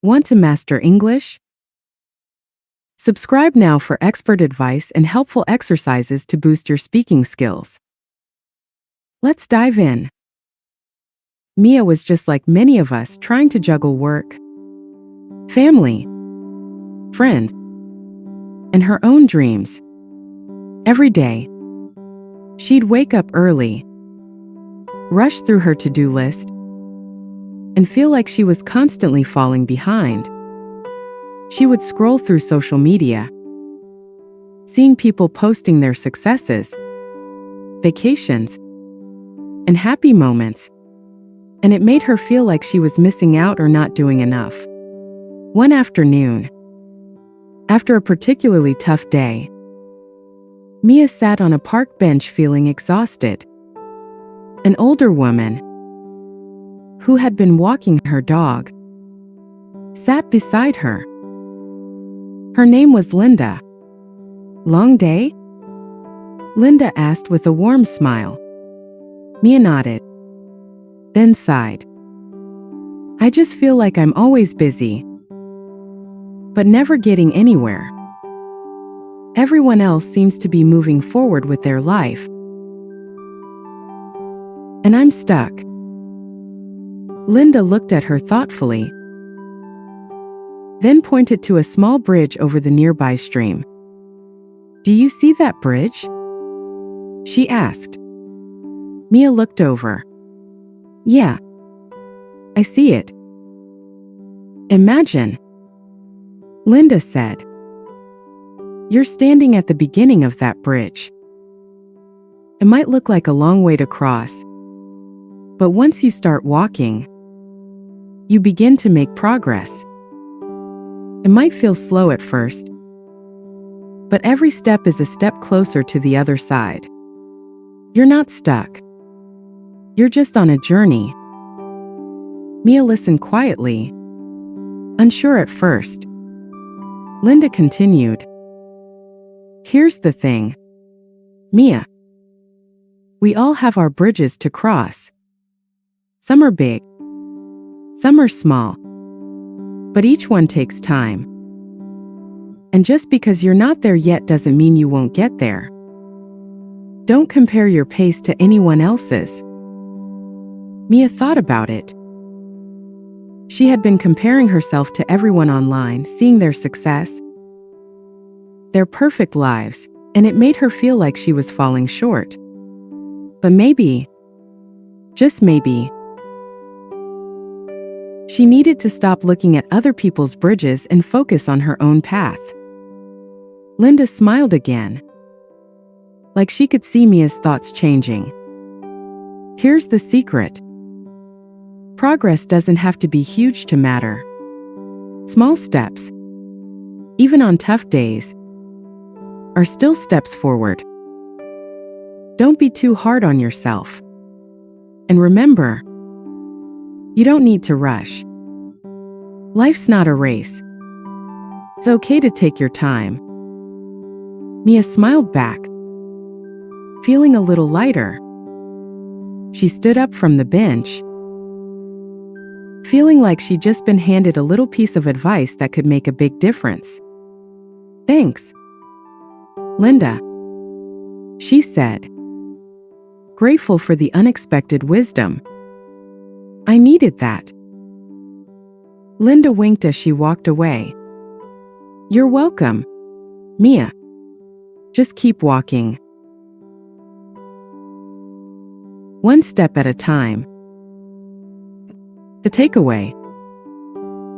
Want to master English? Subscribe now for expert advice and helpful exercises to boost your speaking skills. Let's dive in. Mia was just like many of us, trying to juggle work, family, friends, and her own dreams. Every day, she'd wake up early, rush through her to-do list, and feel like she was constantly falling behind. She would scroll through social media, seeing people posting their successes, vacations, and happy moments, and it made her feel like she was missing out or not doing enough. One afternoon, after a particularly tough day, Mia sat on a park bench feeling exhausted. An older woman, who had been walking her dog, sat beside her. Her name was Linda. "Long day?" Linda asked with a warm smile. Mia nodded, then sighed. "I just feel like I'm always busy, but never getting anywhere. Everyone else seems to be moving forward with their life, and I'm stuck." Linda looked at her thoughtfully, then pointed to a small bridge over the nearby stream. "Do you see that bridge?" she asked. Mia looked over. "Yeah, I see it." "Imagine," Linda said, "you're standing at the beginning of that bridge. It might look like a long way to cross, but once you start walking, you begin to make progress. It might feel slow at first, but every step is a step closer to the other side. You're not stuck. You're just on a journey." Mia listened quietly, unsure at first. Linda continued, "Here's the thing, Mia. We all have our bridges to cross. Some are big, some are small, but each one takes time. And just because you're not there yet doesn't mean you won't get there. Don't compare your pace to anyone else's." Mia thought about it. She had been comparing herself to everyone online, seeing their success, their perfect lives, and it made her feel like she was falling short. But maybe, just maybe, she needed to stop looking at other people's bridges and focus on her own path. Linda smiled again, like she could see Mia's thoughts changing. "Here's the secret. Progress doesn't have to be huge to matter. Small steps, even on tough days, are still steps forward. Don't be too hard on yourself. And remember, you don't need to rush. Life's not a race. It's okay to take your time." Mia smiled back, feeling a little lighter. She stood up from the bench, feeling like she'd just been handed a little piece of advice that could make a big difference. "Thanks, Linda," she said, grateful for the unexpected wisdom. "I needed that." Linda winked as she walked away. "You're welcome, Mia. Just keep walking. One step at a time." The takeaway: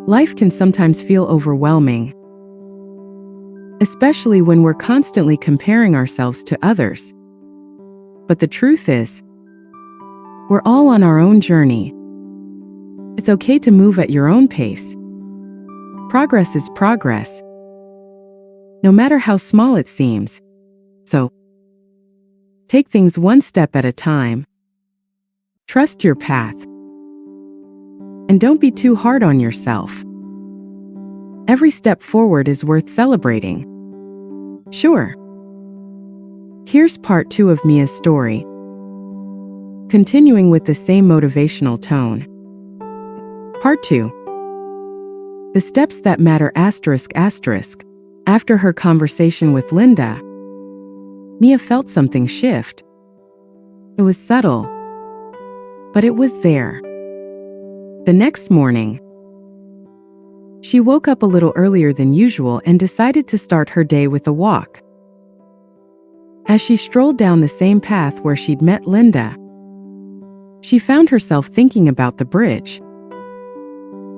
life can sometimes feel overwhelming, especially when we're constantly comparing ourselves to others. But the truth is, we're all on our own journey. It's okay to move at your own pace. Progress is progress, no matter how small it seems. So, take things one step at a time. Trust your path. And don't be too hard on yourself. Every step forward is worth celebrating. Sure. Here's part 2 of Mia's story, continuing with the same motivational tone. Part 2. The steps that matter asterisk asterisk. After her conversation with Linda, Mia felt something shift. It was subtle, but it was there. The next morning, she woke up a little earlier than usual and decided to start her day with a walk. As she strolled down the same path where she'd met Linda, she found herself thinking about the bridge.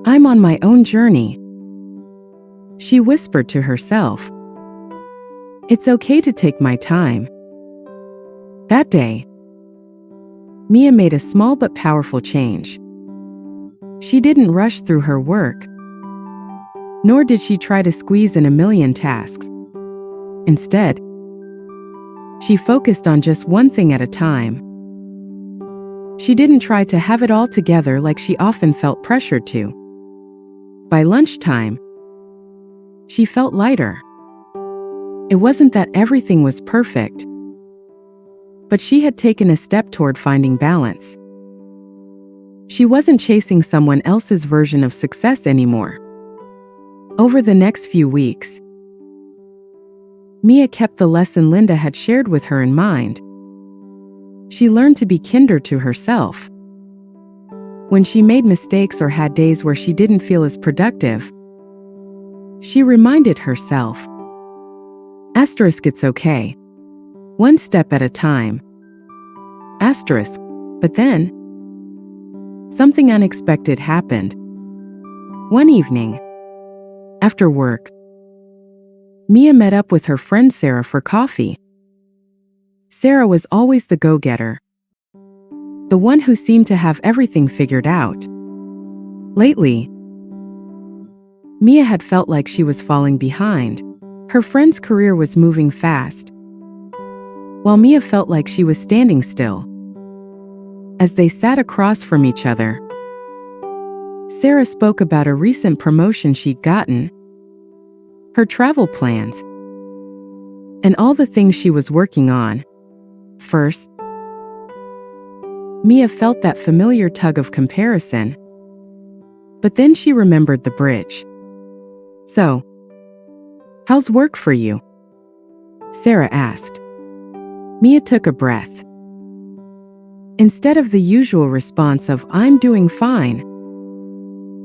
"I'm on my own journey," she whispered to herself. "It's okay to take my time." That day, Mia made a small but powerful change. She didn't rush through her work, nor did she try to squeeze in a million tasks. Instead, she focused on just one thing at a time. She didn't try to have it all together like she often felt pressured to. By lunchtime, she felt lighter. It wasn't that everything was perfect, but she had taken a step toward finding balance. She wasn't chasing someone else's version of success anymore. Over the next few weeks, Mia kept the lesson Linda had shared with her in mind. She learned to be kinder to herself. When she made mistakes or had days where she didn't feel as productive, she reminded herself, asterisk, it's okay. One step at a time. Asterisk. But then, something unexpected happened. One evening, after work, Mia met up with her friend Sarah for coffee. Sarah was always the go-getter, the one who seemed to have everything figured out. Lately, Mia had felt like she was falling behind. Her friend's career was moving fast, while Mia felt like she was standing still. As they sat across from each other, Sarah spoke about a recent promotion she'd gotten, her travel plans, and all the things she was working on. First, Mia felt that familiar tug of comparison, but then she remembered the bridge. "So, how's work for you?" Sarah asked. Mia took a breath. Instead of the usual response of "I'm doing fine,"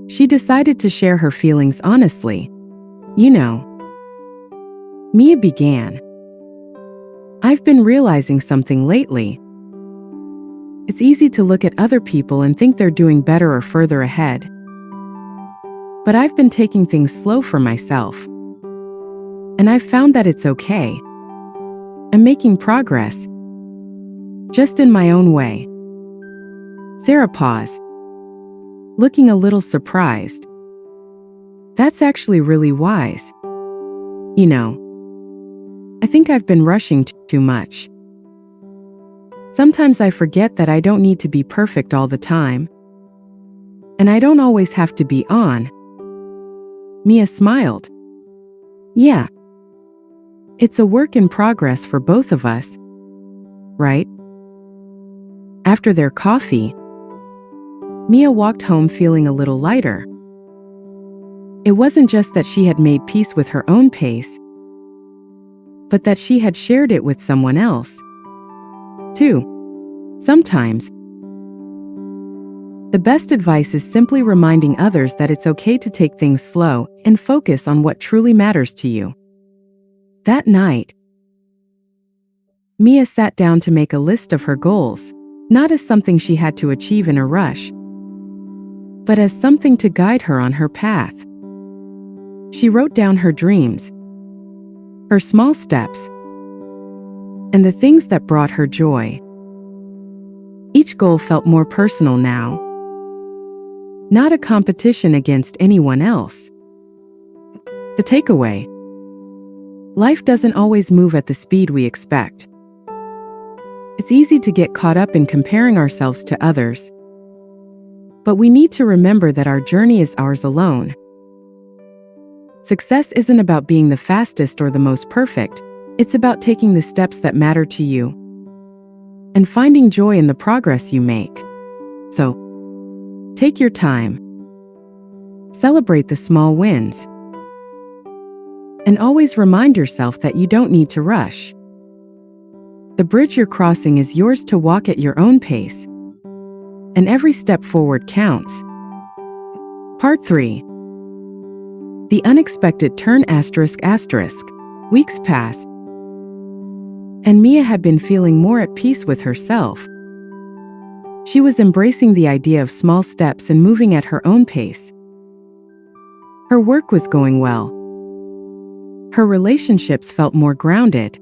she decided to share her feelings honestly. "You know," Mia began, "I've been realizing something lately. It's easy to look at other people and think they're doing better or further ahead. But I've been taking things slow for myself. And I've found that it's okay. I'm making progress, just in my own way." Sarah paused, looking a little surprised. "That's actually really wise. You know, I think I've been rushing too much. Sometimes I forget that I don't need to be perfect all the time. And I don't always have to be on." Mia smiled. "Yeah. It's a work in progress for both of us, right?" After their coffee, Mia walked home feeling a little lighter. It wasn't just that she had made peace with her own pace, but that she had shared it with someone else, too. Sometimes, the best advice is simply reminding others that it's okay to take things slow and focus on what truly matters to you. That night, Mia sat down to make a list of her goals, not as something she had to achieve in a rush, but as something to guide her on her path. She wrote down her dreams, her small steps, and the things that brought her joy. Each goal felt more personal now, not a competition against anyone else. The takeaway: life doesn't always move at the speed we expect. It's easy to get caught up in comparing ourselves to others, but we need to remember that our journey is ours alone. Success isn't about being the fastest or the most perfect. It's about taking the steps that matter to you and finding joy in the progress you make. So, take your time. Celebrate the small wins. And always remind yourself that you don't need to rush. The bridge you're crossing is yours to walk at your own pace. And every step forward counts. Part 3. The unexpected turn ****. Weeks pass, and Mia had been feeling more at peace with herself. She was embracing the idea of small steps and moving at her own pace. Her work was going well. Her relationships felt more grounded.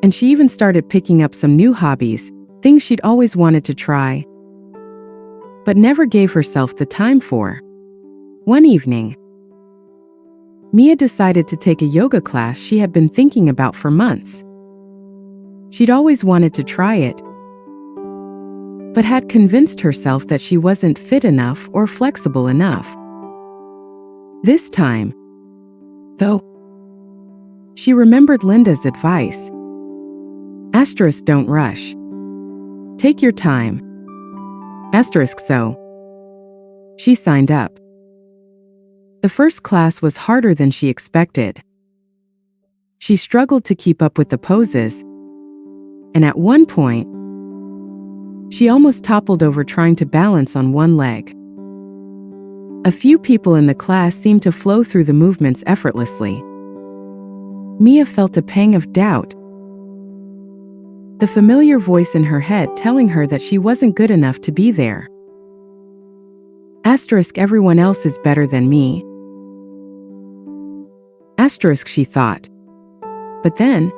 And she even started picking up some new hobbies, things she'd always wanted to try, but never gave herself the time for. One evening, Mia decided to take a yoga class she had been thinking about for months. She'd always wanted to try it, but had convinced herself that she wasn't fit enough or flexible enough. This time, though, she remembered Linda's advice. Don't rush. Take your time. So she signed up. The first class was harder than she expected. She struggled to keep up with the poses, and at one point, she almost toppled over trying to balance on one leg. A few people in the class seemed to flow through the movements effortlessly. Mia felt a pang of doubt, the familiar voice in her head telling her that she wasn't good enough to be there. Everyone else is better than me. She thought. But then,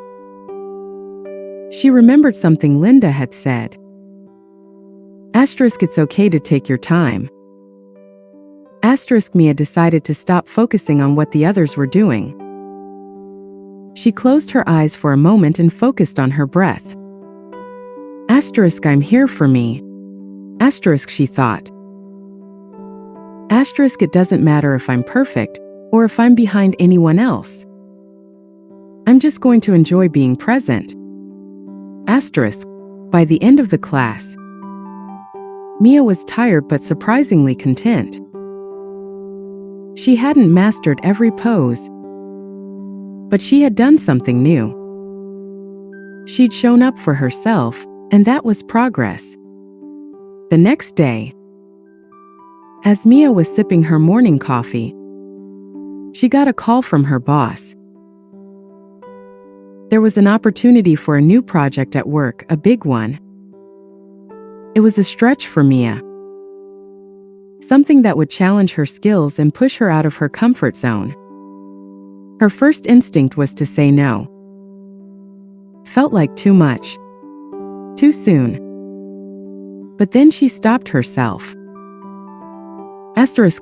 she remembered something Linda had said. It's okay to take your time. Mia decided to stop focusing on what the others were doing. She closed her eyes for a moment and focused on her breath. I'm here for me. She thought. It doesn't matter if I'm perfect or if I'm behind anyone else. I'm just going to enjoy being present. By the end of the class, Mia was tired but surprisingly content. She hadn't mastered every pose, but she had done something new. She'd shown up for herself, and that was progress. The next day, as Mia was sipping her morning coffee, she got a call from her boss. There was an opportunity for a new project at work, a big one. It was a stretch for Mia. Something that would challenge her skills and push her out of her comfort zone. Her first instinct was to say no. Felt like too much. Too soon. But then she stopped herself.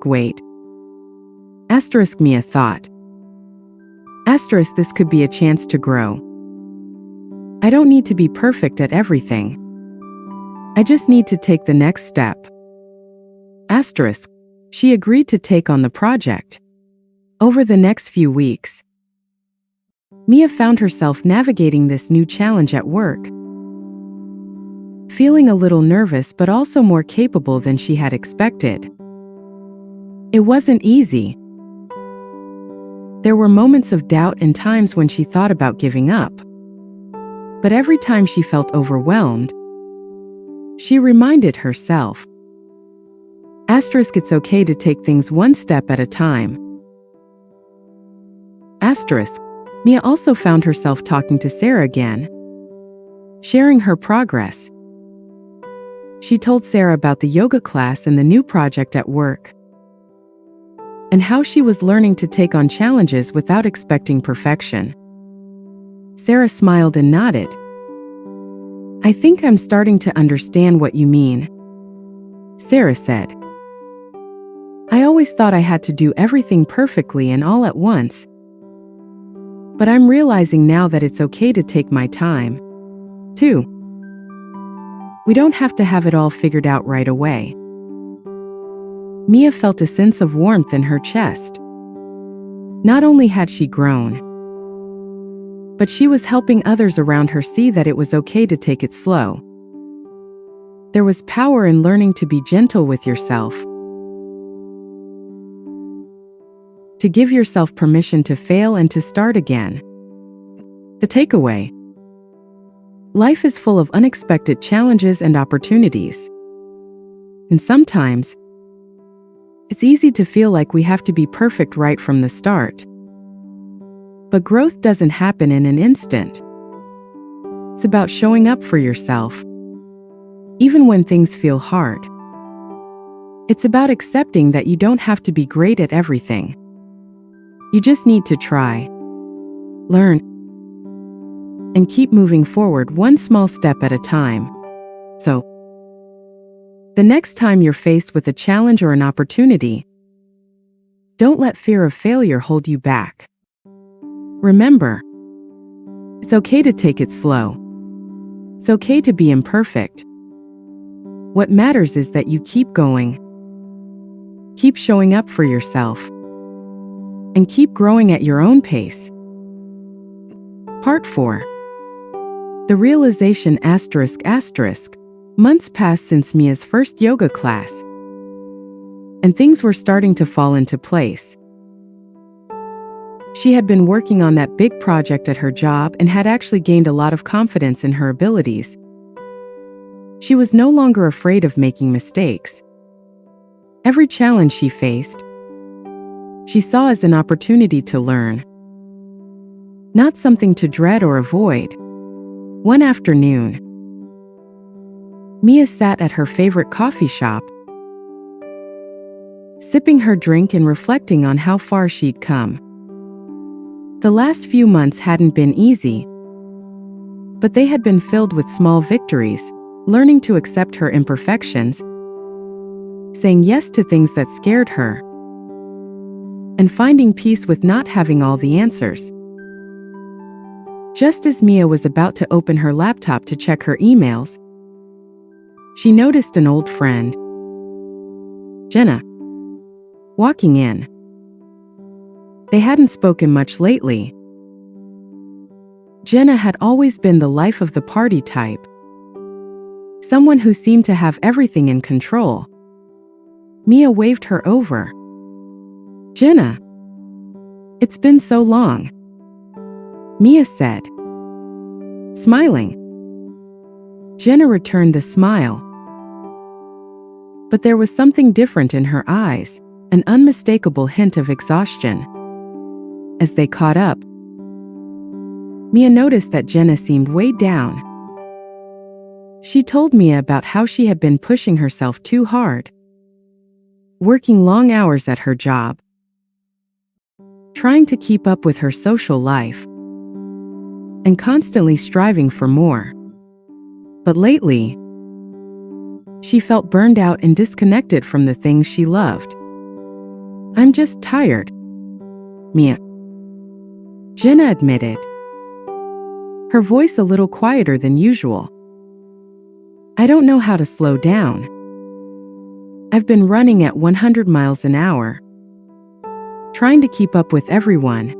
Wait. Mia thought. This could be a chance to grow. I don't need to be perfect at everything. I just need to take the next step. She agreed to take on the project. Over the next few weeks, Mia found herself navigating this new challenge at work, feeling a little nervous but also more capable than she had expected. It wasn't easy. There were moments of doubt and times when she thought about giving up. But every time she felt overwhelmed, she reminded herself, it's okay to take things one step at a time. Mia also found herself talking to Sarah again, sharing her progress. She told Sarah about the yoga class and the new project at work, and how she was learning to take on challenges without expecting perfection. Sarah smiled and nodded. I think I'm starting to understand what you mean, Sarah said. I always thought I had to do everything perfectly and all at once. But I'm realizing now that it's okay to take my time, too. We don't have to have it all figured out right away. Mia felt a sense of warmth in her chest. Not only had she grown, but she was helping others around her see that it was okay to take it slow. There was power in learning to be gentle with yourself. to give yourself permission to fail and to start again. The takeaway: life is full of unexpected challenges and opportunities. And sometimes, it's easy to feel like we have to be perfect right from the start. But growth doesn't happen in an instant. It's about showing up for yourself, even when things feel hard. It's about accepting that you don't have to be great at everything. You just need to try, learn, and keep moving forward one small step at a time. So, the next time you're faced with a challenge or an opportunity, don't let fear of failure hold you back. Remember, it's okay to take it slow. It's okay to be imperfect. What matters is that you keep going, keep showing up for yourself, and keep growing at your own pace. Part 4. The realization ***. Months passed since Mia's first yoga class, and things were starting to fall into place. She had been working on that big project at her job and had actually gained a lot of confidence in her abilities. She was no longer afraid of making mistakes. Every challenge she faced, she saw as an opportunity to learn, not something to dread or avoid. One afternoon, Mia sat at her favorite coffee shop, sipping her drink and reflecting on how far she'd come. The last few months hadn't been easy, but they had been filled with small victories, learning to accept her imperfections, saying yes to things that scared her, and finding peace with not having all the answers. Just as Mia was about to open her laptop to check her emails, she noticed an old friend, Jenna, walking in. They hadn't spoken much lately. Jenna had always been the life of the party type, someone who seemed to have everything in control. Mia waved her over. "Jenna, it's been so long," Mia said, smiling. Jenna returned the smile, but there was something different in her eyes, an unmistakable hint of exhaustion. As they caught up, Mia noticed that Jenna seemed weighed down. She told Mia about how she had been pushing herself too hard, working long hours at her job, trying to keep up with her social life, and constantly striving for more. But lately, she felt burned out and disconnected from the things she loved. "I'm just tired," Jenna admitted, her voice a little quieter than usual. "I don't know how to slow down. I've been running at 100 miles an hour, trying to keep up with everyone.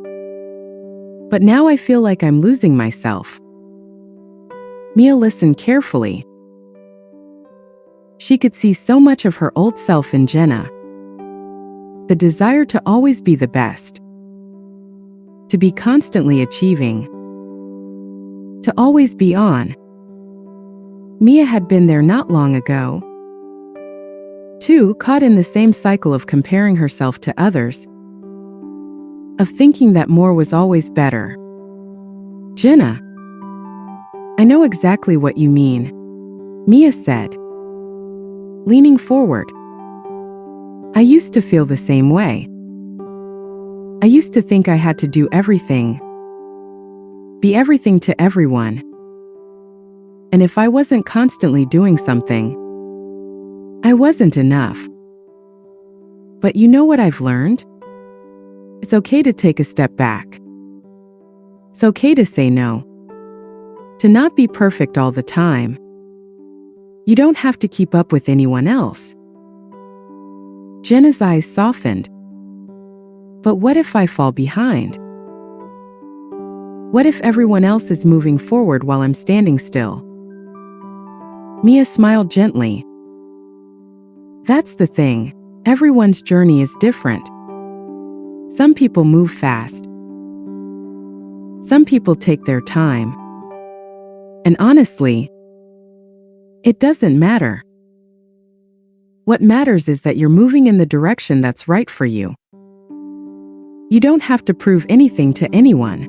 But now I feel like I'm losing myself." Mia listened carefully. She could see so much of her old self in Jenna. The desire to always be the best, to be constantly achieving, to always be on. Mia had been there not long ago, too, caught in the same cycle of comparing herself to others, of thinking that more was always better. "Jenna, I know exactly what you mean," Mia said, leaning forward. "I used to feel the same way. I used to think I had to do everything, be everything to everyone. And if I wasn't constantly doing something, I wasn't enough. But you know what I've learned? It's okay to take a step back. It's okay to say no, to not be perfect all the time. You don't have to keep up with anyone else." Jenna's eyes softened. "But what if I fall behind? What if everyone else is moving forward while I'm standing still?" Mia smiled gently. "That's the thing. Everyone's journey is different. Some people move fast. Some people take their time. And honestly, it doesn't matter. What matters is that you're moving in the direction that's right for you. You don't have to prove anything to anyone.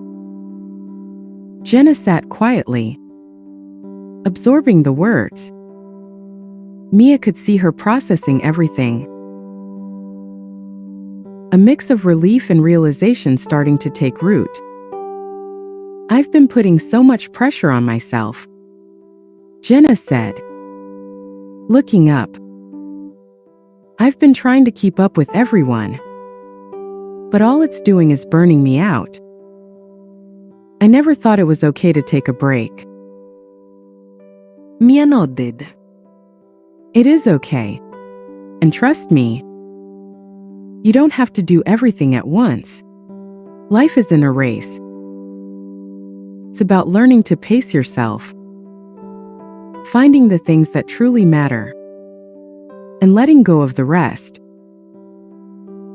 Jenna sat quietly, absorbing the words. Mia could see her processing everything. A mix of relief and realization starting to take root. I've been putting so much pressure on myself, Jenna said, looking up. I've been trying to keep up with everyone, but all it's doing is burning me out. I never thought it was okay to take a break. Mia nodded. It is okay. And trust me, you don't have to do everything at once. Life isn't a race. It's about learning to pace yourself, finding the things that truly matter, and letting go of the rest.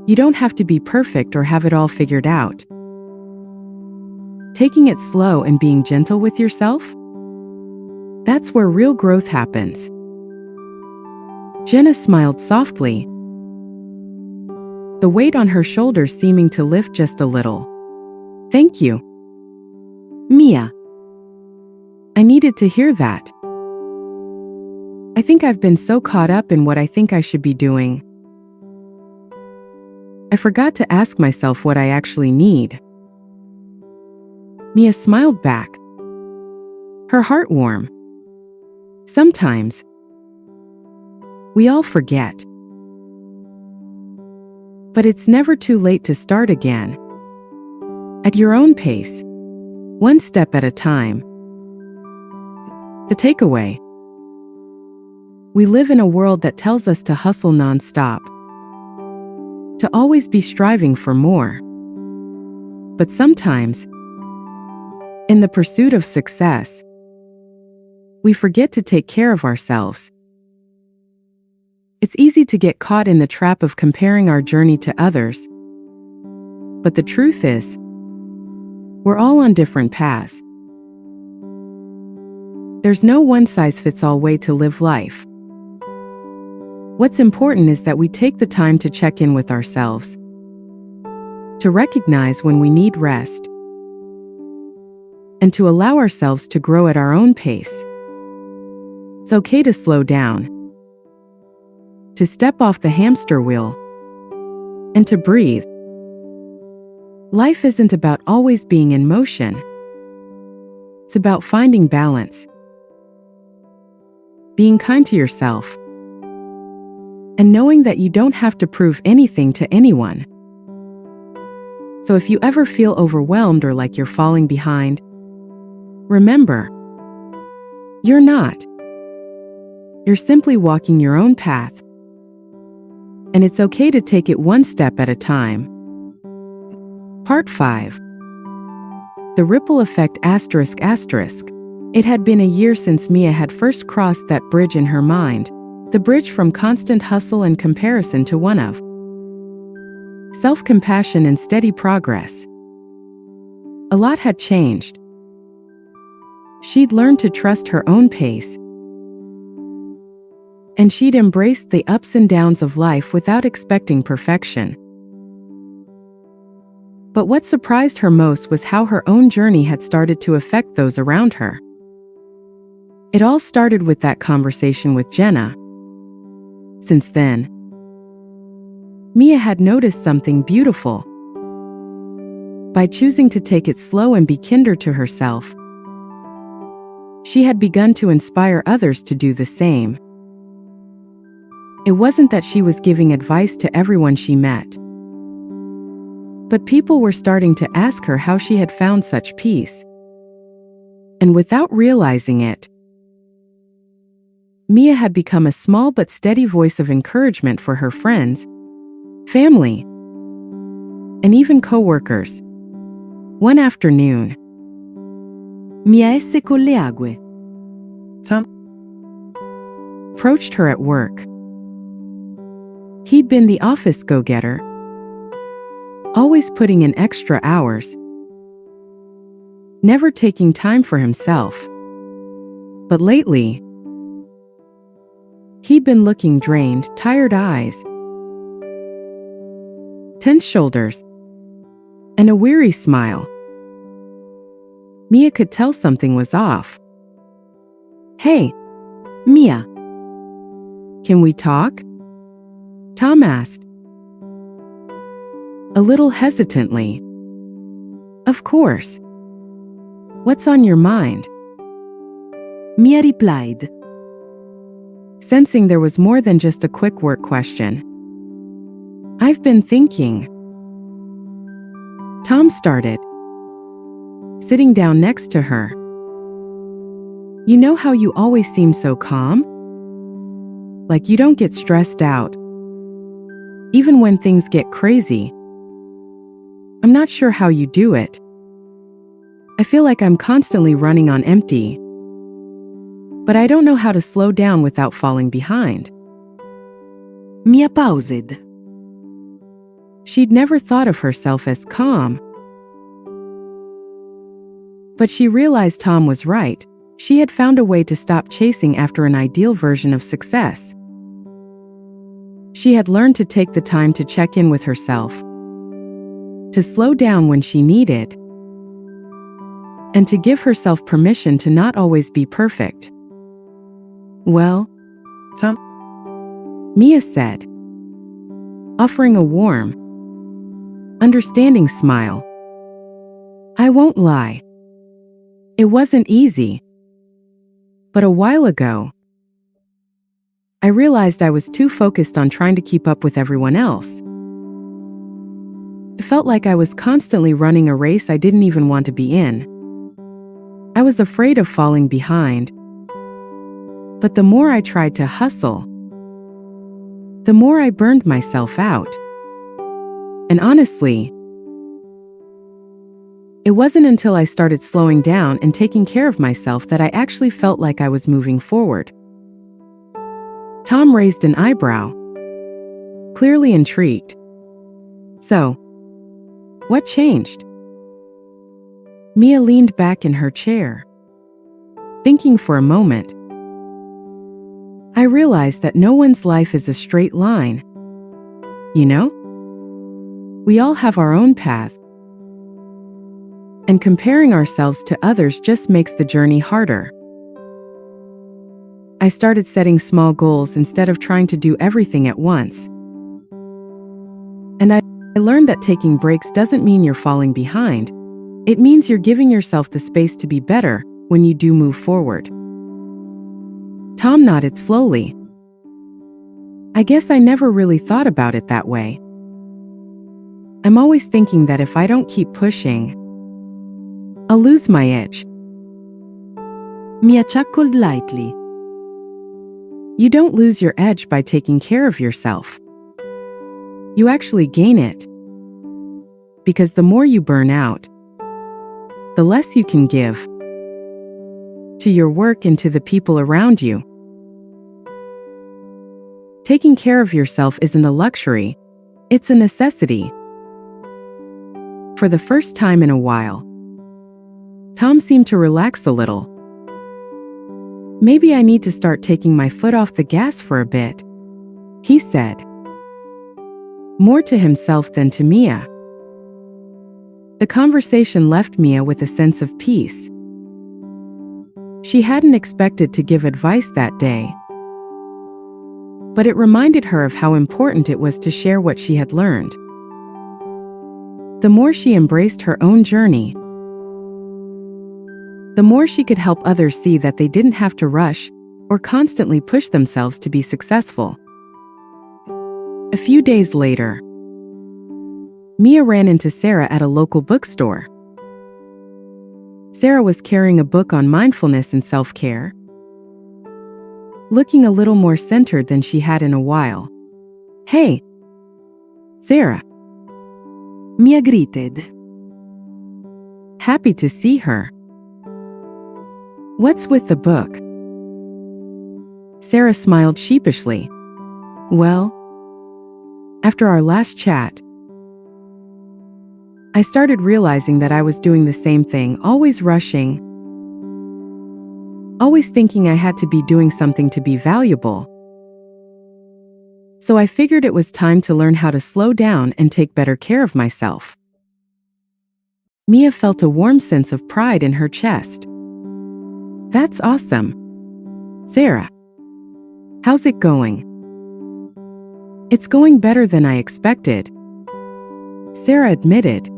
You don't have to be perfect or have it all figured out. Taking it slow and being gentle with yourself? That's where real growth happens. Jenna smiled softly, the weight on her shoulders seeming to lift just a little. Thank you, Mia. I needed to hear that. I think I've been so caught up in what I think I should be doing. I forgot to ask myself what I actually need. Mia smiled back, her heart warm. Sometimes, we all forget. But it's never too late to start again. At your own pace, one step at a time. The takeaway. We live in a world that tells us to hustle nonstop, to always be striving for more. But sometimes, in the pursuit of success, we forget to take care of ourselves. It's easy to get caught in the trap of comparing our journey to others. But the truth is, we're all on different paths. There's no one-size-fits-all way to live life. What's important is that we take the time to check in with ourselves, to recognize when we need rest, and to allow ourselves to grow at our own pace. It's okay to slow down, to step off the hamster wheel, and to breathe. Life isn't about always being in motion. It's about finding balance, being kind to yourself, and knowing that you don't have to prove anything to anyone. So if you ever feel overwhelmed or like you're falling behind, remember, you're not. You're simply walking your own path. And it's okay to take it one step at a time. Part 5. The Ripple Effect ****. It had been a year since Mia had first crossed that bridge in her mind, the bridge from constant hustle and comparison to one of self-compassion and steady progress. A lot had changed. She'd learned to trust her own pace, and she'd embraced the ups and downs of life without expecting perfection. But what surprised her most was how her own journey had started to affect those around her. It all started with that conversation with Jenna. Since then, Mia had noticed something beautiful. By choosing to take it slow and be kinder to herself, she had begun to inspire others to do the same. It wasn't that she was giving advice to everyone she met, but people were starting to ask her how she had found such peace. And without realizing it, Mia had become a small but steady voice of encouragement for her friends, family, and even co-workers. One afternoon, Mia con le ague approached her at work. He'd been the office go-getter, always putting in extra hours, never taking time for himself. But lately, he'd been looking drained, tired eyes, tense shoulders, and a weary smile. Mia could tell something was off. "Hey, Mia, can we talk?" Tom asked, a little hesitantly. "Of course. What's on your mind?" Mia replied, sensing there was more than just a quick work question. "I've been thinking." Tom started, sitting down next to her. "You know how you always seem so calm? Like you don't get stressed out, even when things get crazy. I'm not sure how you do it. I feel like I'm constantly running on empty, but I don't know how to slow down without falling behind." Mia paused. She'd never thought of herself as calm. But she realized Tom was right. She had found a way to stop chasing after an ideal version of success. She had learned to take the time to check in with herself, to slow down when she needed, and to give herself permission to not always be perfect. "Well, Tom," Mia said, offering a warm, understanding smile. "I won't lie. It wasn't easy. But a while ago, I realized I was too focused on trying to keep up with everyone else. It felt like I was constantly running a race I didn't even want to be in. I was afraid of falling behind. But the more I tried to hustle, the more I burned myself out. And honestly, it wasn't until I started slowing down and taking care of myself that I actually felt like I was moving forward." Tom raised an eyebrow, clearly intrigued. "So, what changed?" Mia leaned back in her chair, thinking for a moment. "I realized that no one's life is a straight line. You know? We all have our own path. And comparing ourselves to others just makes the journey harder. I started setting small goals instead of trying to do everything at once. And I learned that taking breaks doesn't mean you're falling behind. It means you're giving yourself the space to be better when you do move forward." Tom nodded slowly. "I guess I never really thought about it that way. I'm always thinking that if I don't keep pushing, I'll lose my edge." Mia chuckled lightly. "You don't lose your edge by taking care of yourself. You actually gain it. Because the more you burn out, the less you can give to your work and to the people around you. Taking care of yourself isn't a luxury, it's a necessity." For the first time in a while, Tom seemed to relax a little. "Maybe I need to start taking my foot off the gas for a bit," he said, more to himself than to Mia. The conversation left Mia with a sense of peace. She hadn't expected to give advice that day, but it reminded her of how important it was to share what she had learned. The more she embraced her own journey, the more she could help others see that they didn't have to rush or constantly push themselves to be successful. A few days later, Mia ran into Sarah at a local bookstore. Sarah was carrying a book on mindfulness and self-care, looking a little more centered than she had in a while. "Hey, Sarah," Mia greeted, happy to see her. "What's with the book?" Sarah smiled sheepishly. "Well, after our last chat, I started realizing that I was doing the same thing, always rushing, always thinking I had to be doing something to be valuable. So I figured it was time to learn how to slow down and take better care of myself. Mia felt a warm sense of pride in her chest. That's awesome. Sarah, how's it going? It's going better than I expected, Sarah admitted.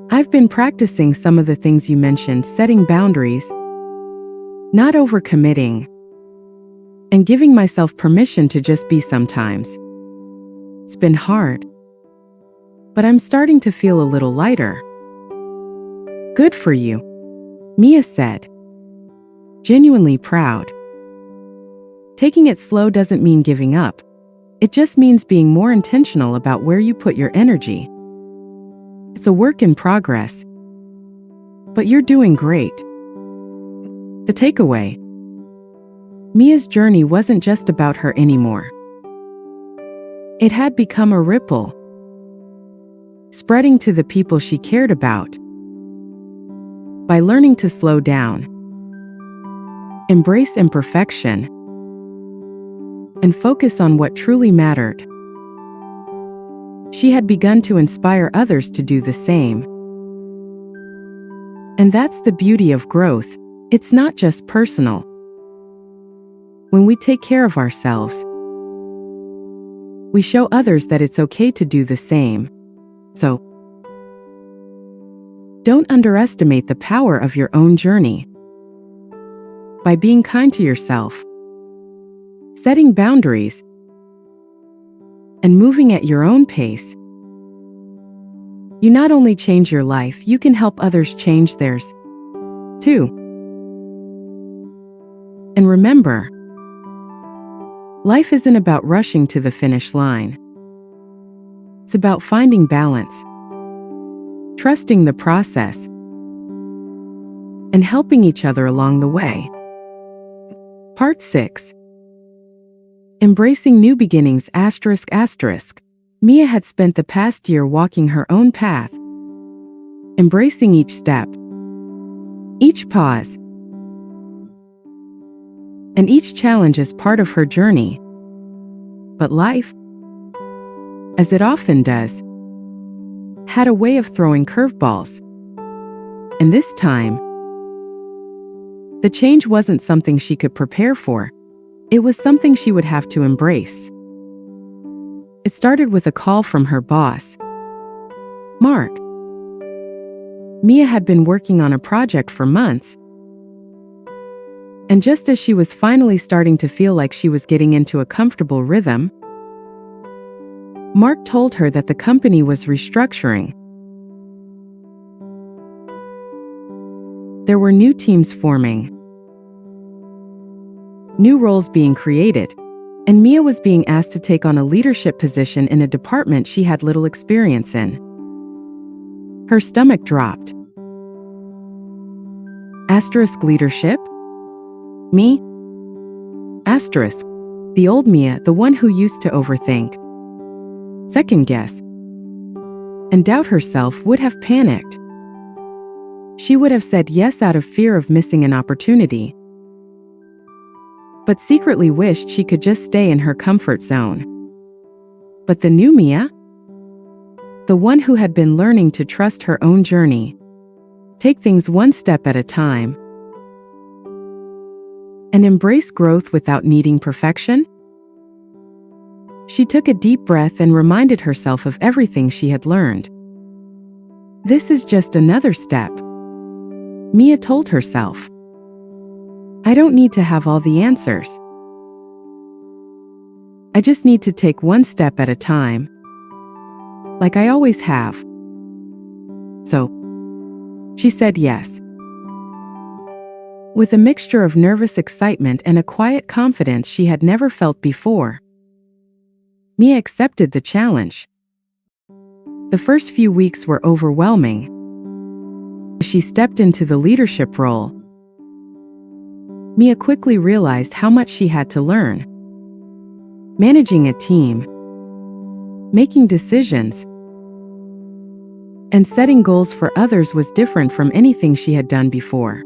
I've been practicing some of the things you mentioned, setting boundaries, not overcommitting, and giving myself permission to just be sometimes. It's been hard, but I'm starting to feel a little lighter. Good for you, Mia said, genuinely proud. Taking it slow doesn't mean giving up. It just means being more intentional about where you put your energy. It's a work in progress, but you're doing great. The takeaway: Mia's journey wasn't just about her anymore. It had become a ripple, spreading to the people she cared about. By learning to slow down, embrace imperfection, and focus on what truly mattered, she had begun to inspire others to do the same. And that's the beauty of growth. It's not just personal. When we take care of ourselves, we show others that it's okay to do the same. So, don't underestimate the power of your own journey. By being kind to yourself, setting boundaries, and moving at your own pace, you not only change your life, you can help others change theirs, too. And remember, life isn't about rushing to the finish line. It's about finding balance, trusting the process, and helping each other along the way. Part 6. Embracing new beginnings. Mia had spent the past year walking her own path, embracing each step, each pause, and each challenge as part of her journey. But life, as it often does, had a way of throwing curveballs. And this time, the change wasn't something she could prepare for. It was something she would have to embrace. It started with a call from her boss, Mark. Mia had been working on a project for months, and just as she was finally starting to feel like she was getting into a comfortable rhythm, Mark told her that the company was restructuring. There were new teams forming, new roles being created, and Mia was being asked to take on a leadership position in a department she had little experience in. Her stomach dropped. Leadership? Me? The old Mia, the one who used to overthink, second guess, and doubt herself, would have panicked. She would have said yes out of fear of missing an opportunity, but secretly wished she could just stay in her comfort zone. But the new Mia, the one who had been learning to trust her own journey, take things one step at a time, and embrace growth without needing perfection, she took a deep breath and reminded herself of everything she had learned. This is just another step, Mia told herself. I don't need to have all the answers. I just need to take one step at a time, like I always have. So, she said yes. With a mixture of nervous excitement and a quiet confidence she had never felt before, Mia accepted the challenge. The first few weeks were overwhelming. As she stepped into the leadership role, Mia quickly realized how much she had to learn. Managing a team, making decisions, And setting goals for others was different from anything she had done before.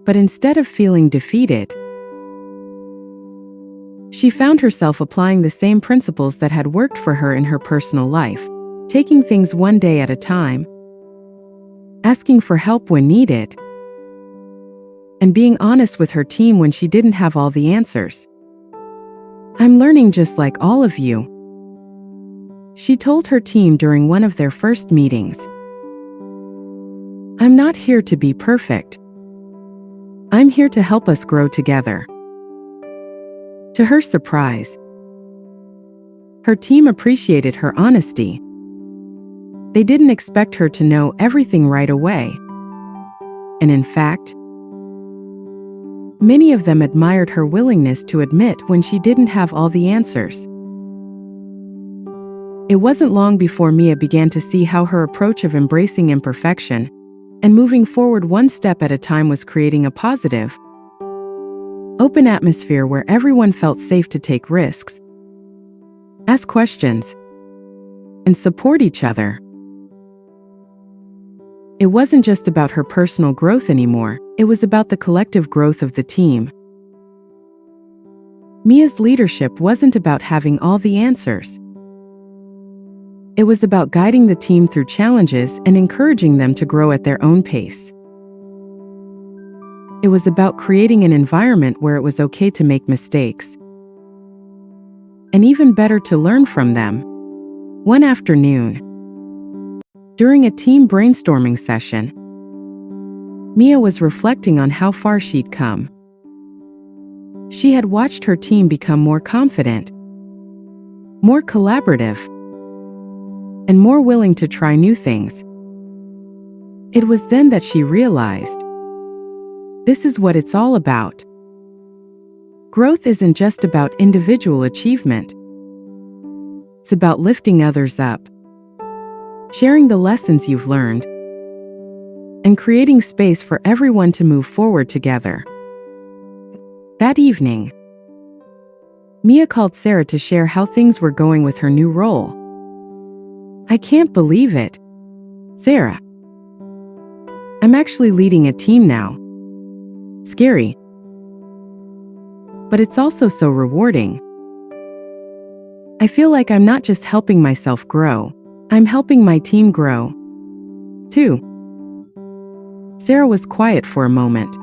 But instead of feeling defeated, she found herself applying the same principles that had worked for her in her personal life, taking things one day at a time, asking for help when needed, and being honest with her team when she didn't have all the answers. "I'm learning just like all of you," she told her team during one of their first meetings. "I'm not here to be perfect. I'm here to help us grow together." To her surprise, her team appreciated her honesty. They didn't expect her to know everything right away. And in fact, many of them admired her willingness to admit when she didn't have all the answers. It wasn't long before Mia began to see how her approach of embracing imperfection and moving forward one step at a time was creating a positive, open atmosphere where everyone felt safe to take risks, ask questions, and support each other. It wasn't just about her personal growth anymore, it was about the collective growth of the team. Mia's leadership wasn't about having all the answers. It was about guiding the team through challenges and encouraging them to grow at their own pace. It was about creating an environment where it was okay to make mistakes, and even better to learn from them. One afternoon, during a team brainstorming session, Mia was reflecting on how far she'd come. She had watched her team become more confident, more collaborative, and more willing to try new things. It was then that she realized, this is what it's all about. Growth isn't just about individual achievement. It's about lifting others up, sharing the lessons you've learned, and creating space for everyone to move forward together. That evening, Mia called Sarah to share how things were going with her new role. "I can't believe it, Sarah. I'm actually leading a team now. Scary. But it's also so rewarding. I feel like I'm not just helping myself grow, I'm helping my team grow, too." Sarah was quiet for a moment.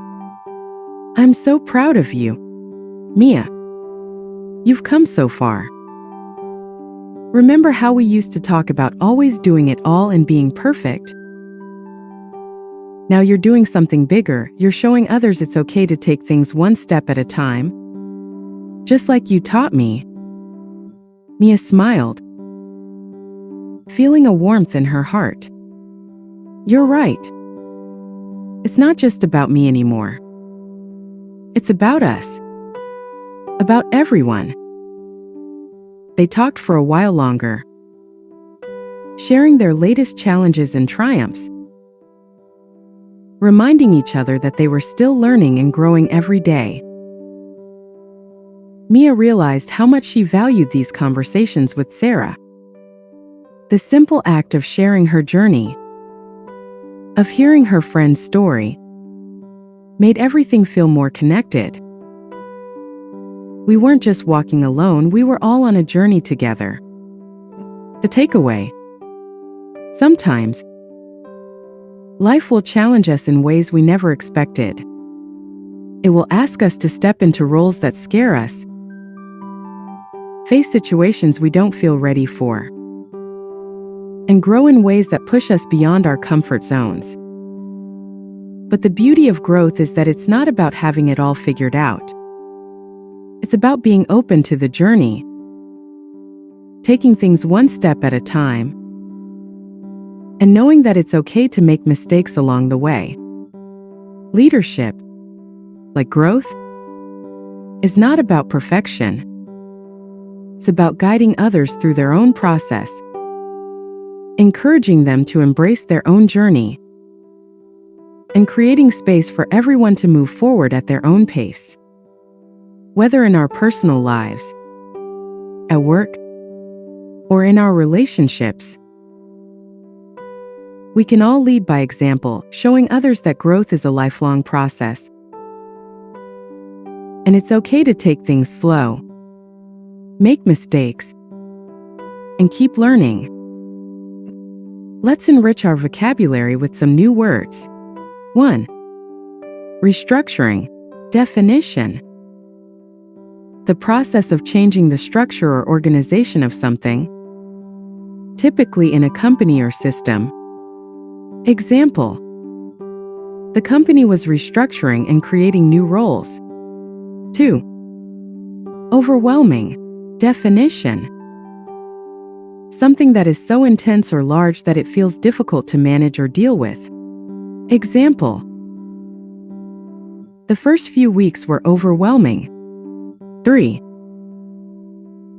"I'm so proud of you, Mia. You've come so far. Remember how we used to talk about always doing it all and being perfect? Now you're doing something bigger, you're showing others it's okay to take things one step at a time. Just like you taught me." Mia smiled, feeling a warmth in her heart. "You're right. It's not just about me anymore. It's about us. About everyone." They talked for a while longer, sharing their latest challenges and triumphs, reminding each other that they were still learning and growing every day. Mia realized how much she valued these conversations with Sarah. The simple act of sharing her journey, of hearing her friend's story, made everything feel more connected. We weren't just walking alone, we were all on a journey together. The takeaway: sometimes, life will challenge us in ways we never expected. It will ask us to step into roles that scare us, face situations we don't feel ready for, and grow in ways that push us beyond our comfort zones. But the beauty of growth is that it's not about having it all figured out. It's about being open to the journey, taking things one step at a time, and knowing that it's okay to make mistakes along the way. Leadership, like growth, is not about perfection. It's about guiding others through their own process, encouraging them to embrace their own journey, and creating space for everyone to move forward at their own pace. Whether in our personal lives, at work, or in our relationships, We can all lead by example, showing others that growth is a lifelong process. And it's okay to take things slow, make mistakes, and keep learning. Let's enrich our vocabulary with some new words. 1. Restructuring. Definition: the process of changing the structure or organization of something, typically in a company or system. Example: the company was restructuring and creating new roles. 2. Overwhelming. Definition: something that is so intense or large that it feels difficult to manage or deal with. Example: the first few weeks were overwhelming. 3.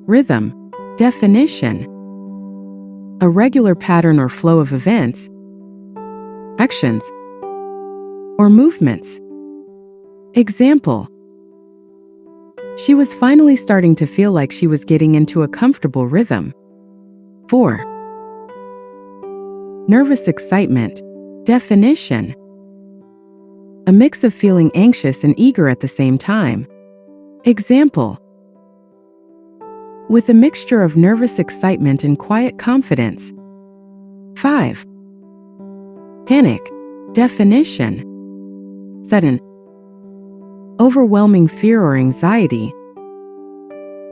Rhythm. Definition: a regular pattern or flow of events, actions, or movements. Example: she was finally starting to feel like she was getting into a comfortable rhythm. 4. Nervous excitement. Definition: a mix of feeling anxious and eager at the same time. Example: with a mixture of nervous excitement and quiet confidence. 5. Panic. Definition: sudden, overwhelming fear or anxiety,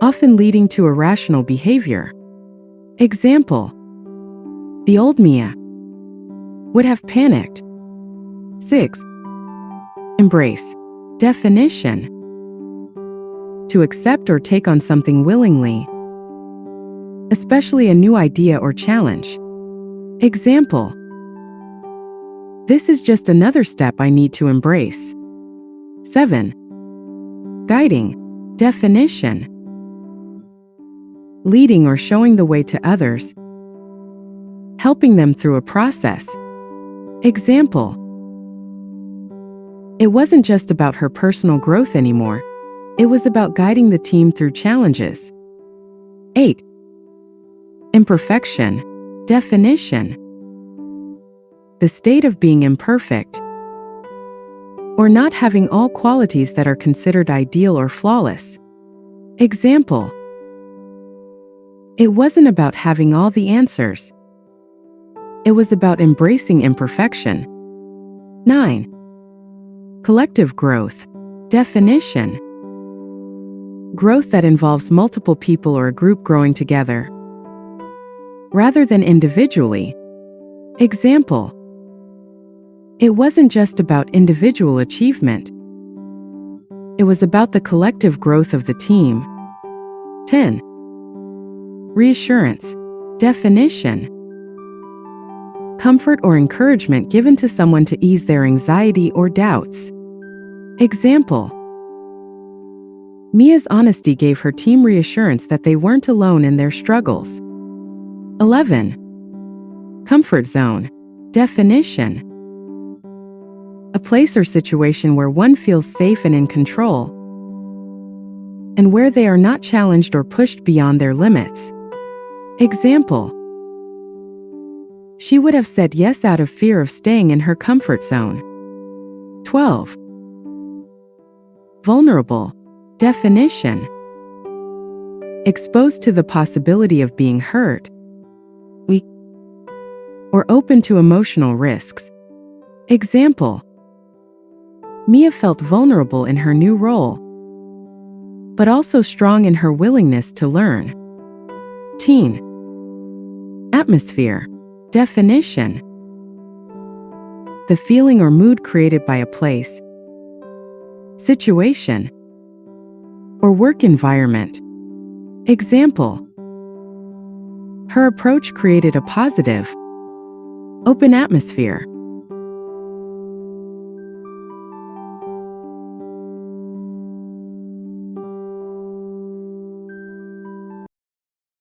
often leading to irrational behavior. Example: the old Mia would have panicked. 6. Embrace. Definition: to accept or take on something willingly, especially a new idea or challenge. Example: this is just another step I need to embrace. 7. Guiding. Definition: leading or showing the way to others, helping them through a process. Example: it wasn't just about her personal growth anymore. It was about guiding the team through challenges. 8. Imperfection. Definition: the state of being imperfect, or not having all qualities that are considered ideal or flawless. Example: it wasn't about having all the answers. It was about embracing imperfection. 9. Collective growth. Definition: growth that involves multiple people or a group growing together, rather than individually. Example: it wasn't just about individual achievement. It was about the collective growth of the team. 10. Reassurance. Definition: comfort or encouragement given to someone to ease their anxiety or doubts. Example: Mia's honesty gave her team reassurance that they weren't alone in their struggles. 11. Comfort zone. Definition: a place or situation where one feels safe and in control, and where they are not challenged or pushed beyond their limits. Example: she would have said yes out of fear of staying in her comfort zone. 12. Vulnerable. Definition: exposed to the possibility of being hurt, weak, or open to emotional risks. Example: Mia felt vulnerable in her new role, but also strong in her willingness to learn. Teen. Atmosphere. Definition: the feeling or mood created by a place, situation, or work environment. Example: her approach created a positive, open atmosphere.